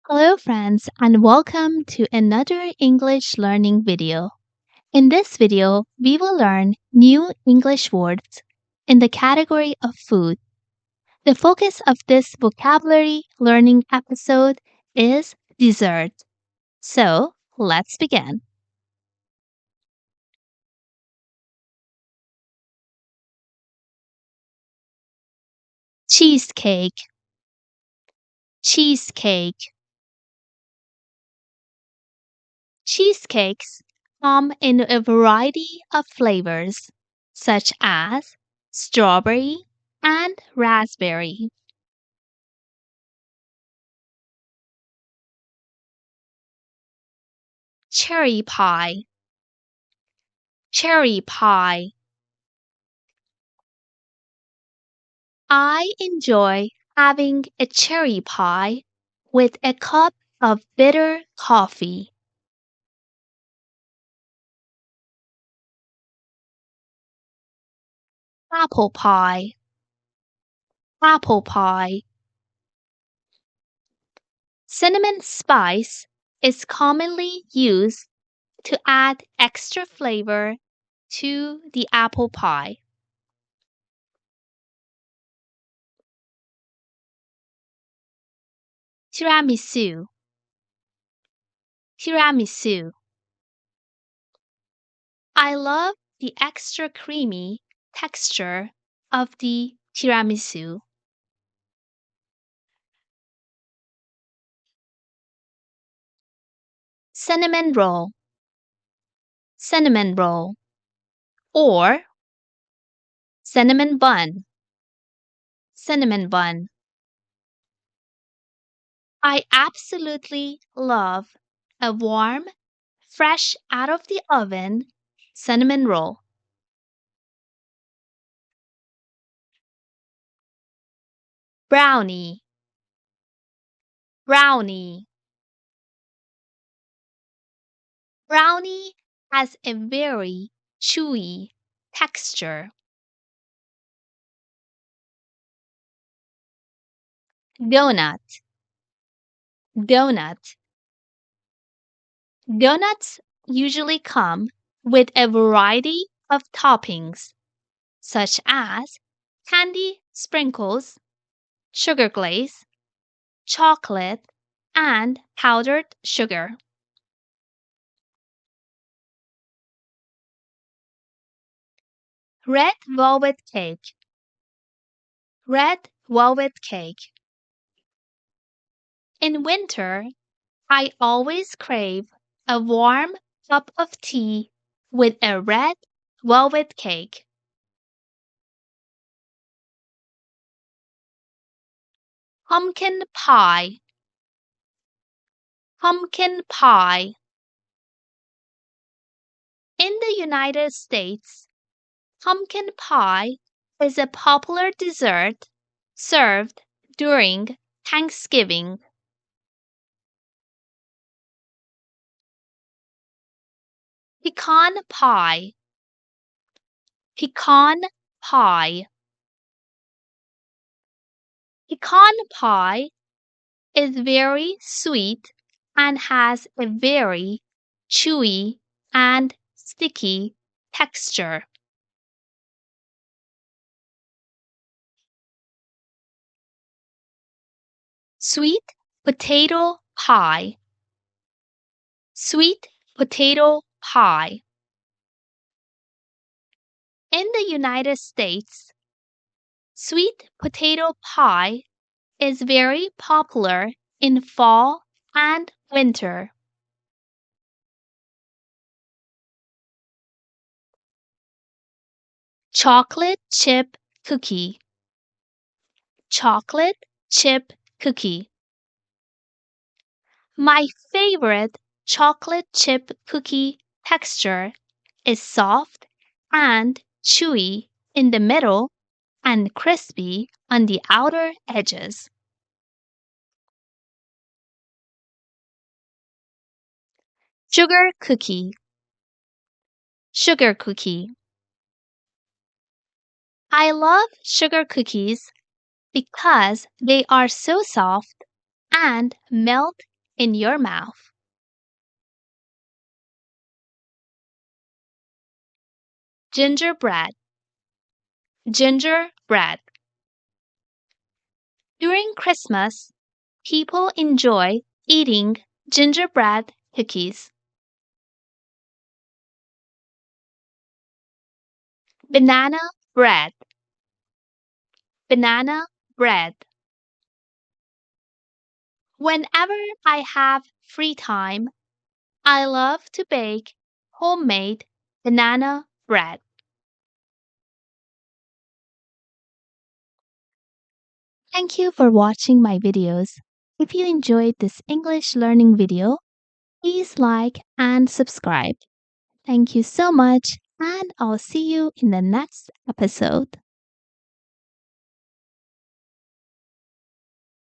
Hello, friends, and welcome to another English learning video. In this video, we will learn new English words in the category of food. The focus of this vocabulary learning episode is dessert. So, let's begin. Cheesecake, cheesecake. Cheesecakes come in a variety of flavors, such as strawberry and raspberry. Cherry pie, cherry pie. I enjoy having a cherry pie with a cup of bitter coffee. Apple pie, apple pie. Cinnamon spice is commonly used to add extra flavor to the apple pie. Tiramisu, tiramisu. I love the extra creamy texture of the tiramisu. Cinnamon roll, cinnamon roll, or cinnamon bun, cinnamon bun. I absolutely love a warm, fresh out of the oven cinnamon roll. Brownie, brownie. Brownie has a very chewy texture. Donut, donut. Donuts usually come with a variety of toppings, such as candy sprinkles, sugar glaze, chocolate, and powdered sugar. Red velvet cake, red velvet cake. In winter, I always crave a warm cup of tea with a red velvet cake. Pumpkin pie, pumpkin pie. In the United States, pumpkin pie is a popular dessert served during Thanksgiving. Pecan pie, pecan pie. Pecan pie is very sweet and has a very chewy and sticky texture. Sweet potato pie, sweet potato pie. In the United States, sweet potato pie is very popular in fall and winter. Chocolate chip cookie, chocolate chip cookie. My favorite chocolate chip cookie texture is soft and chewy in the middle and crispy on the outer edges. Sugar cookie, sugar cookie. I love sugar cookies because they are so soft and melt in your mouth. Gingerbread. Gingerbread. During Christmas, people enjoy eating gingerbread cookies. Banana bread. Banana bread. Whenever I have free time, I love to bake homemade banana bread. Thank you for watching my videos. If you enjoyed this English learning video, please like and subscribe. Thank you so much, and I'll see you in the next episode.